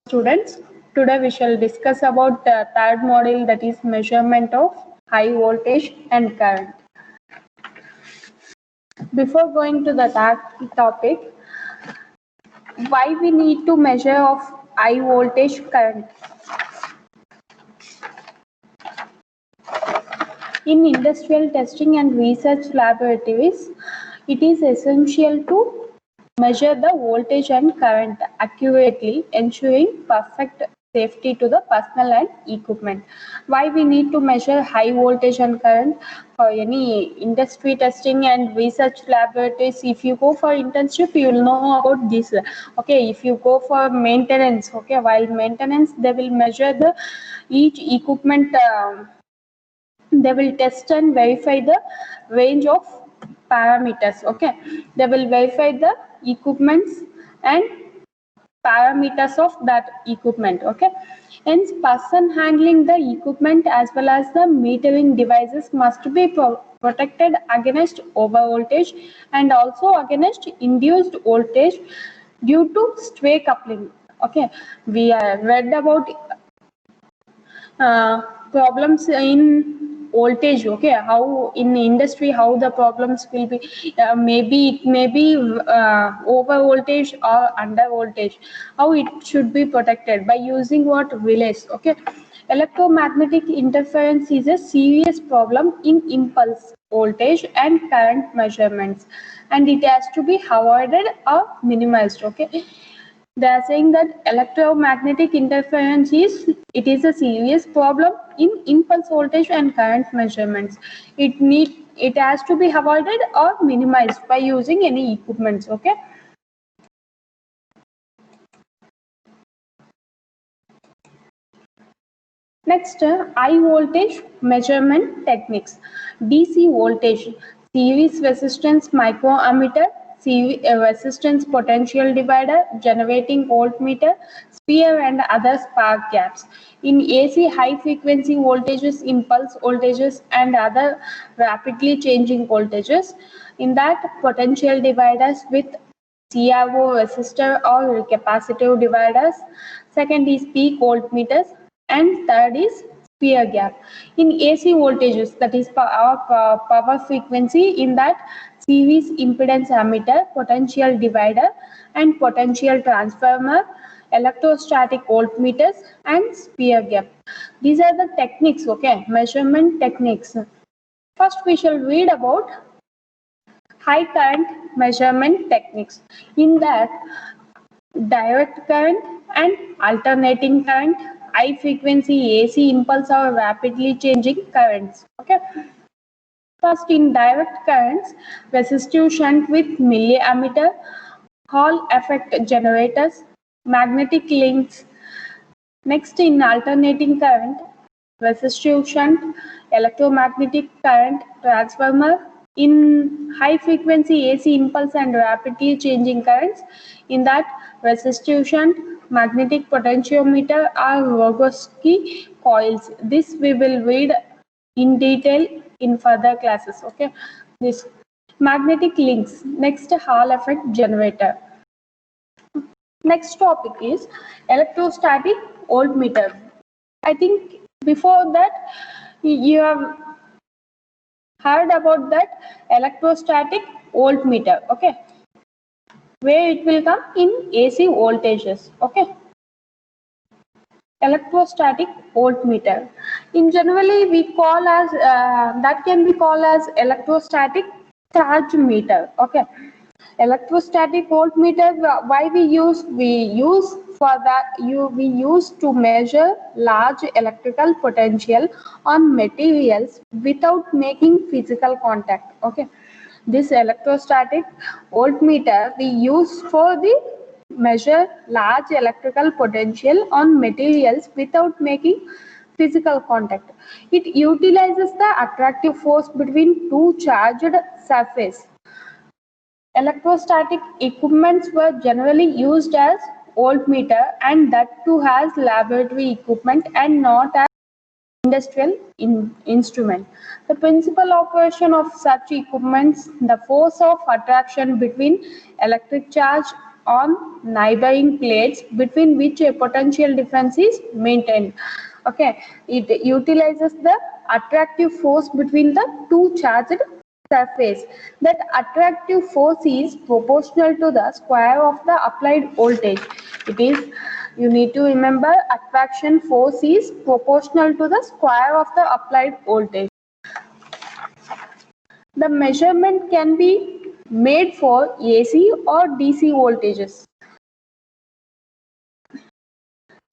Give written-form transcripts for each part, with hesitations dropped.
Students, today we shall discuss about the third module, that is measurement of high voltage and current. Before going to the topic, why we need to measure of high voltage current? In industrial testing and research laboratories, it is essential to measure the voltage and current accurately, ensuring perfect safety to the personnel and equipment. Why we need to measure high voltage and current? For any industry testing and research laboratories, if you go for internship, you will know about this. Okay, if you go for maintenance, okay, while maintenance, they will measure the each equipment. They will test and verify the range of parameters. Okay, they will verify the equipments and parameters of that equipment. Okay, hence person handling the equipment as well as the metering devices must be protected against over voltage and also against induced voltage due to stray coupling. Okay, we read about problems in voltage. Okay, how in industry, how the problems will be, maybe it may be over voltage or under voltage, how it should be protected by using what relays. Okay, electromagnetic interference is a serious problem in impulse voltage and current measurements, and it has to be avoided or minimized. Okay, they are saying that electromagnetic interference is a serious problem in impulse voltage and current measurements. It has to be avoided or minimized by using any equipments. Okay. Next, high voltage measurement techniques. DC voltage, series resistance microammeter, resistance potential divider, generating voltmeter, sphere and other spark gaps. In AC, high frequency voltages, impulse voltages and other rapidly changing voltages. In that, potential dividers with CRO resistor or capacitive dividers. Second is peak voltmeters, and third is sphere gap. In AC voltages, that is power frequency, in that series impedance ammeter, potential divider and potential transformer, electrostatic voltmeters and sphere gap. These are the techniques. Okay, measurement techniques. First we shall read about high current measurement techniques. In that, direct current and alternating current, high frequency AC impulse or rapidly changing currents. Okay. First, in direct currents, resistive shunt with milliammeter, Hall effect generators, magnetic links. Next, in alternating current, resistive shunt, electromagnetic current transformer. In high frequency AC impulse and rapidly changing currents, in that resistive shunt, magnetic potentiometer are Rogowski coils. This we will read in detail in further classes. Okay, this magnetic links. Next, Hall effect generator. Next topic is electrostatic voltmeter. I think before that you have heard about that electrostatic voltmeter. Okay, where it will come in AC voltages. Okay, electrostatic voltmeter. In generally we call as that can be called as electrostatic charge meter. Okay, electrostatic voltmeter. Why we use for that, we use to measure large electrical potential on materials without making physical contact. Okay, this electrostatic voltmeter we use for the measure large electrical potential on materials without making physical contact. It utilizes the attractive force between two charged surfaces. Electrostatic equipments were generally used as voltmeter, and that too as laboratory equipment and not as industrial instrument. The principal operation of such equipments, the force of attraction between electric charge on neighboring plates between which a potential difference is maintained. Okay, it utilizes the attractive force between the two charged surface. That attractive force is proportional to the square of the applied voltage. It is, you need to remember, attraction force is proportional to the square of the applied voltage. The measurement can be made for AC or DC voltages.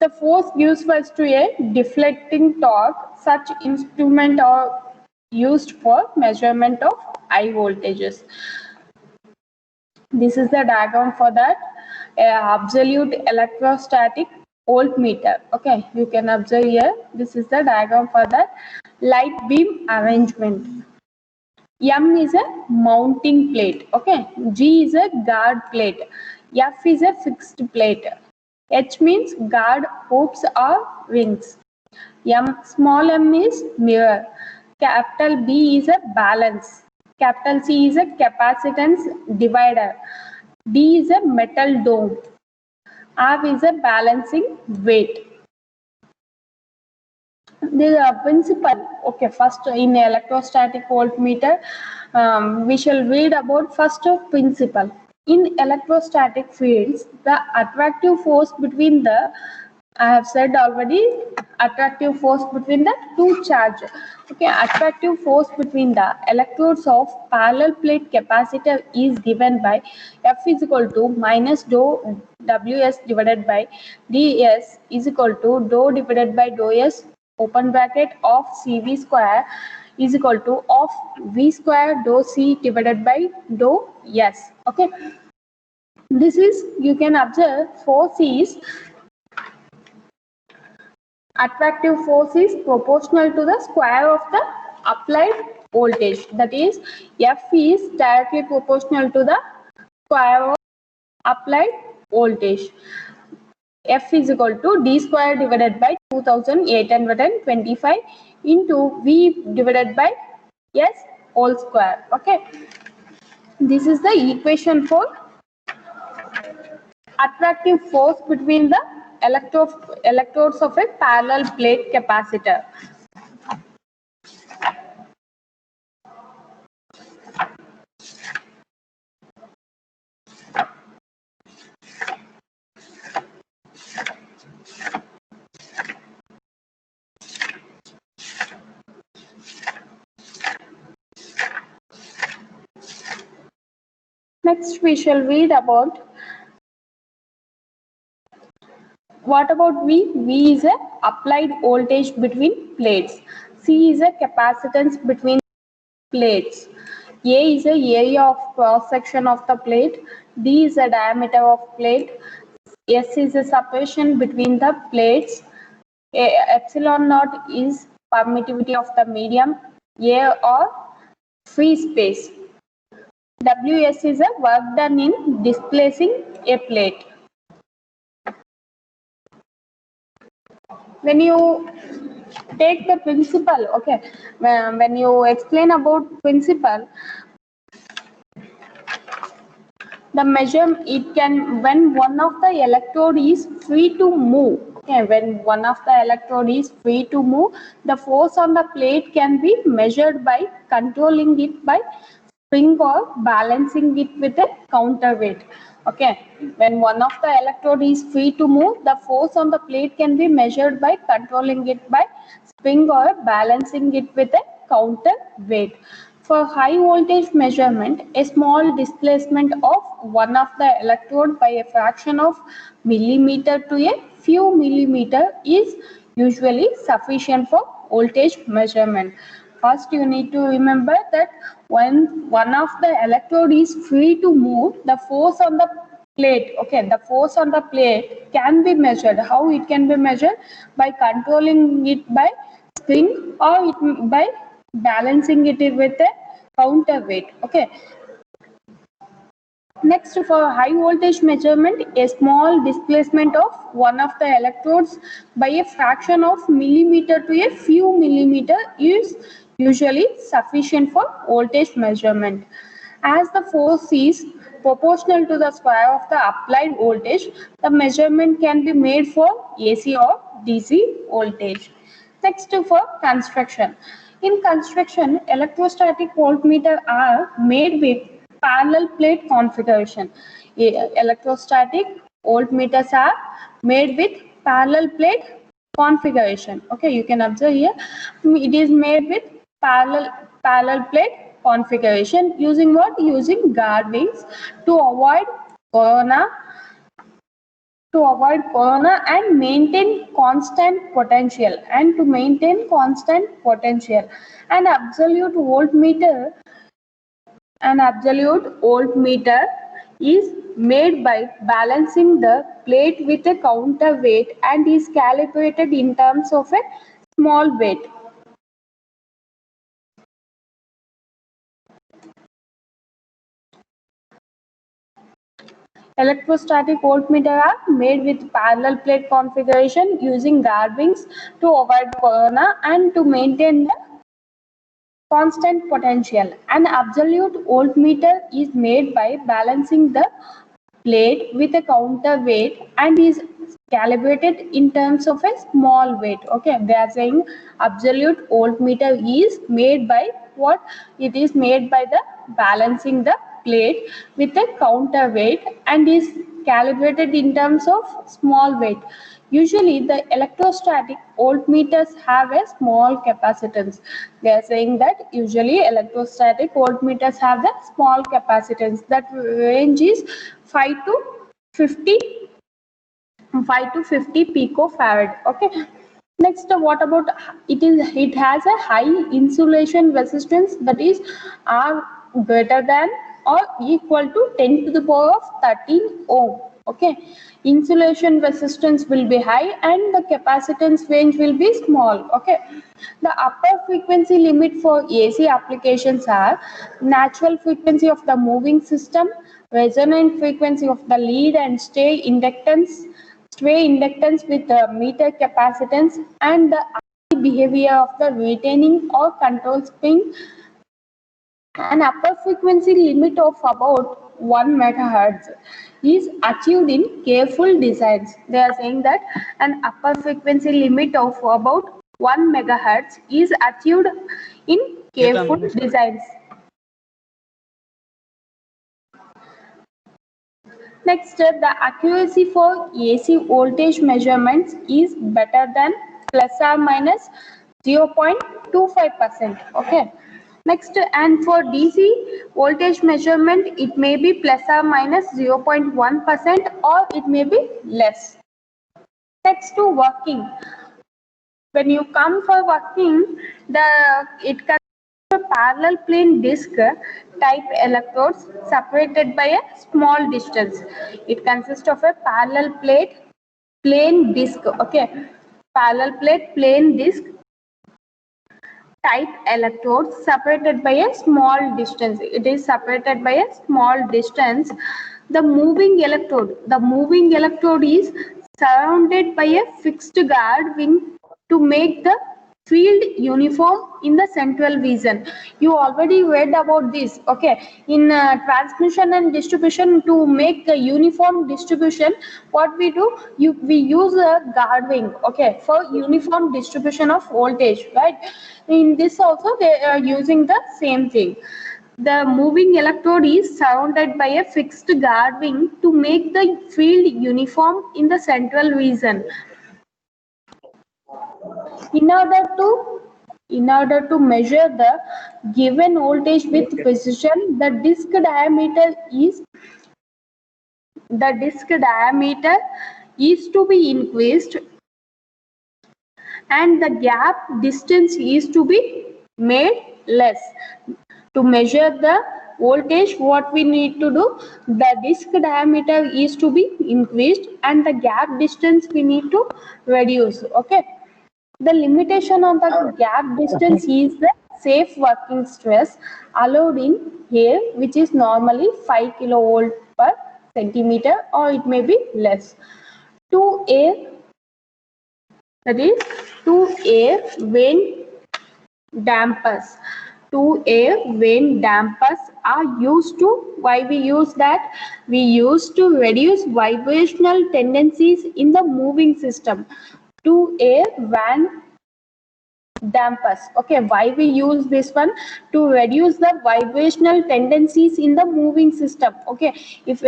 The force gives rise to a deflecting torque. Such instruments are used for measurement of high voltages. This is the diagram for that absolute electrostatic voltmeter. Okay, you can observe here. This is the diagram for that light beam arrangement. M is a mounting plate. Okay, G is a guard plate. F is a fixed plate. H means guard hoops or rings. Small m is mirror. Capital B is a balance. Capital C is a capacitance divider. D is a metal dome. R is a balancing weight. The principle. Okay, first in electrostatic voltmeter, we shall read about first principle. In electrostatic fields, the attractive force between the, I have said already, attractive force between the two charges. Okay, attractive force between the electrodes of parallel plate capacitor is given by F is equal to minus dou Ws divided by ds is equal to dou divided by dou s open bracket of Cv square is equal to of V square dou C divided by dou S. Okay, this is, you can observe, force is, attractive force is proportional to the square of the applied voltage. That is, F is directly proportional to the square of applied voltage. F is equal to D square divided by 2825 into V divided by S whole square. Okay, this is the equation for attractive force between the electrodes of a parallel plate capacitor. Next, we shall read about, what about V? V is a applied voltage between plates. C is a capacitance between plates. A is a area of cross section of the plate. D is the diameter of plate. S is the separation between the plates. Epsilon naught is permittivity of the medium. A or free space. Ws is a work done in displacing a plate. When you take the principle, okay, when you explain about principle, the measure, it can, when one of the electrode is free to move, okay, when one of the electrode is free to move, the force on the plate can be measured by controlling it by spring or balancing it with a counterweight. Okay, when one of the electrode is free to move, the force on the plate can be measured by controlling it by spring or balancing it with a counterweight. For high voltage measurement, a small displacement of one of the electrode by a fraction of millimeter to a few millimeter is usually sufficient for voltage measurement. First, you need to remember that when one of the electrode is free to move, the force on the plate, okay, the force on the plate can be measured. How it can be measured? By controlling it by spring or by balancing it with a counterweight. Okay. Next, for high voltage measurement, a small displacement of one of the electrodes by a fraction of millimeter to a few millimeter is usually sufficient for voltage measurement. As the force is proportional to the square of the applied voltage. The measurement can be made for AC or DC voltage. Next, for construction. In construction, electrostatic voltmeter are made with parallel plate configuration. Electrostatic voltmeters are made with parallel plate configuration. Okay, you can observe here. It is made with parallel plate configuration using what? Using guard wings to avoid corona and maintain constant potential An absolute voltmeter is made by balancing the plate with a counterweight and is calibrated in terms of a small weight. Electrostatic voltmeter are made with parallel plate configuration using guard wings to avoid corona and to maintain the constant potential. An absolute voltmeter is made by balancing the plate with a counterweight and is calibrated in terms of a small weight. Okay, they are saying absolute voltmeter is made by what? It is made by the balancing the plate with a counterweight and is calibrated in terms of small weight. Usually, the electrostatic voltmeters have a small capacitance. They are saying that usually electrostatic voltmeters have the small capacitance. That range is 5 to 50 picofarad. Okay. Next, what about it has a high insulation resistance, that is R greater than or equal to 10 to the power of 13 ohm. Okay, insulation resistance will be high and the capacitance range will be small. Okay, the upper frequency limit for AC applications are natural frequency of the moving system, resonant frequency of the lead and stray inductance with meter capacitance, and the behavior of the retaining or control spring. An upper frequency limit of about 1 megahertz is achieved in careful designs. They are saying that an upper frequency limit of about 1 megahertz is achieved in careful designs. Next, the accuracy for AC voltage measurements is better than plus or minus 0.25%. Okay. Next, and for DC voltage measurement, it may be plus or minus 0.1% or it may be less. Next, to working. When you come for working, it consists of a parallel plane disc type electrodes separated by a small distance. It consists of a parallel plane disc. Okay, parallel plate plane disc type electrodes separated by a small distance. It is separated by a small distance. The moving electrode is surrounded by a fixed guard wing to make the field uniform in the central region. You already read about this. Okay, in transmission and distribution, to make a uniform distribution, what we do, we use a guard wing. Okay, for uniform distribution of voltage, right? In this also they are using the same thing. The moving electrode is surrounded by a fixed guard wing to make the field uniform in the central region. In order to measure the given voltage with precision, the disc diameter is to be increased and the gap distance is to be made less. To measure the voltage, what we need to do, the disc diameter is to be increased and the gap distance we need to reduce. Okay. The limitation on the gap distance is the safe working stress allowed in air, which is normally 5 kilovolt per centimeter, or it may be less. 2 air vane dampers. two air vane dampers are used to, why we use that? We use to reduce vibrational tendencies in the moving system. Two air vane dampers. Okay, why we use this one? To reduce the vibrational tendencies in the moving system. Okay, if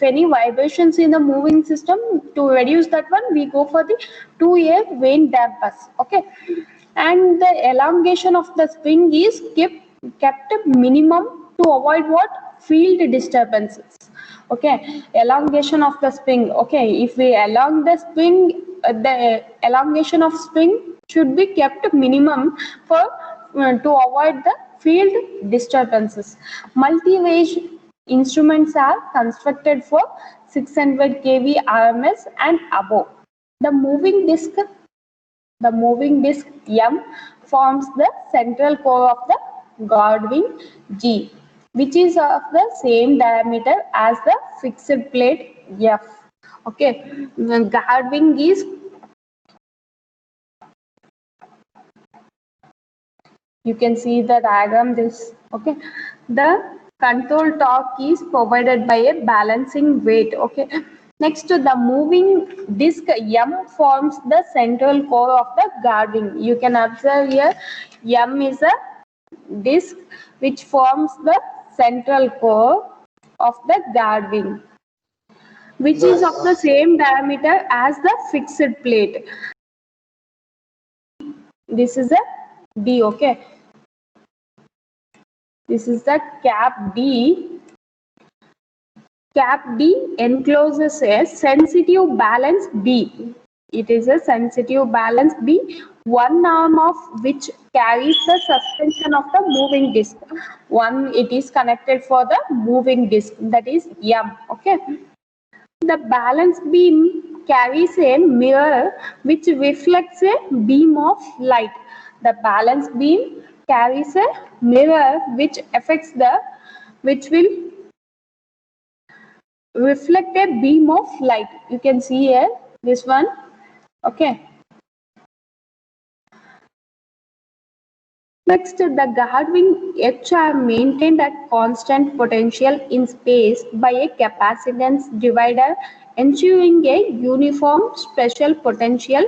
any vibrations in the moving system, to reduce that one, we go for the two-air vane dampers. Okay, and the elongation of the spring is kept minimum to avoid what? Field disturbances. Okay, elongation of the spring. Okay, if we elong the spring, the elongation of spring should be kept minimum for to avoid the field disturbances. Multi-range instruments are constructed for 600 kV RMS and above. The moving disc M forms the central core of the guard wing G, which is of the same diameter as the fixed plate F. Okay, the guard wing is, you can see the diagram this. Okay, the control torque is provided by a balancing weight. Okay, next the moving disc M forms the central core of the guard wing. You can observe here M is a disc which forms the central core of the guard wing, which is of the same diameter as the fixed plate. This is a D. Okay, this is the cap D. Cap D encloses a sensitive balance B. It is a sensitive balance B, one arm of which carries the suspension of the moving disc. One, it is connected for the moving disc, that is M. Okay. The balance beam carries a mirror which reflects a beam of light. The balance beam carries a mirror which will reflect a beam of light. You can see here this one. Okay. Next, the guard wing H are maintained at constant potential in space by a capacitance divider, ensuring a uniform special potential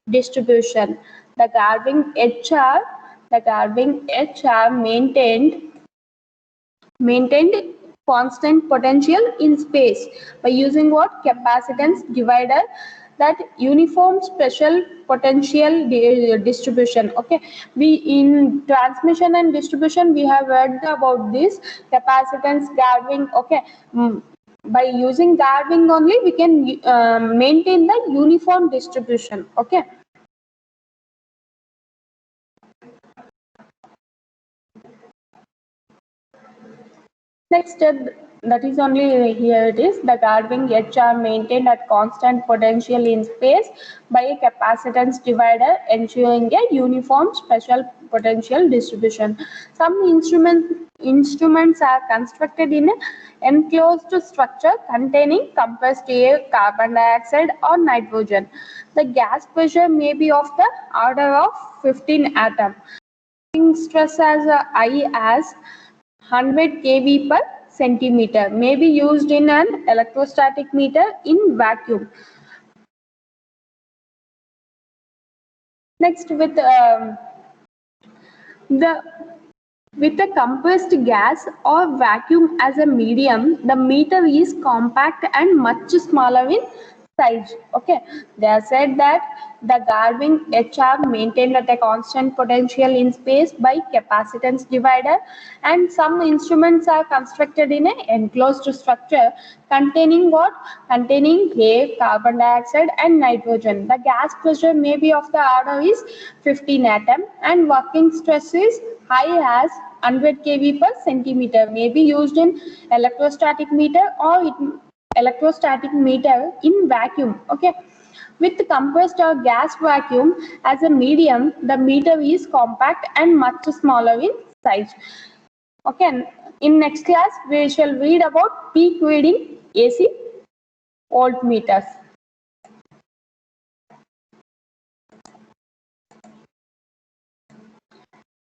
distribution. The guard wing H are maintained constant potential in space by using what? Capacitance divider, that uniform special potential distribution. Okay, we in transmission and distribution we have read about this capacitance guard wing. Okay, by using guard wing only we can maintain the uniform distribution. Okay. Next step, that is only here it is, the guard wing H are maintained at constant potential in space by a capacitance divider, ensuring a uniform special potential distribution. Some instruments are constructed in an enclosed structure containing compressed air, carbon dioxide or nitrogen. The gas pressure may be of the order of 15 atm. Stress as high as 100 kV per centimeter, may be used in an electrostatic meter in vacuum. Next, with the compressed gas or vacuum as a medium, the meter is compact and much smaller in size. Okay, they have said that the guard wing H are maintained at a constant potential in space by capacitance divider, and some instruments are constructed in an enclosed structure containing what? Containing air, carbon dioxide and nitrogen. The gas pressure may be of the order is 15 atm and working stress is high as 100 kV per centimeter, may be used in electrostatic meter or electrostatic meter in vacuum. Okay, with compressed or gas vacuum as a medium, the meter is compact and much smaller in size. Okay, in next class we shall read about peak reading AC voltmeters.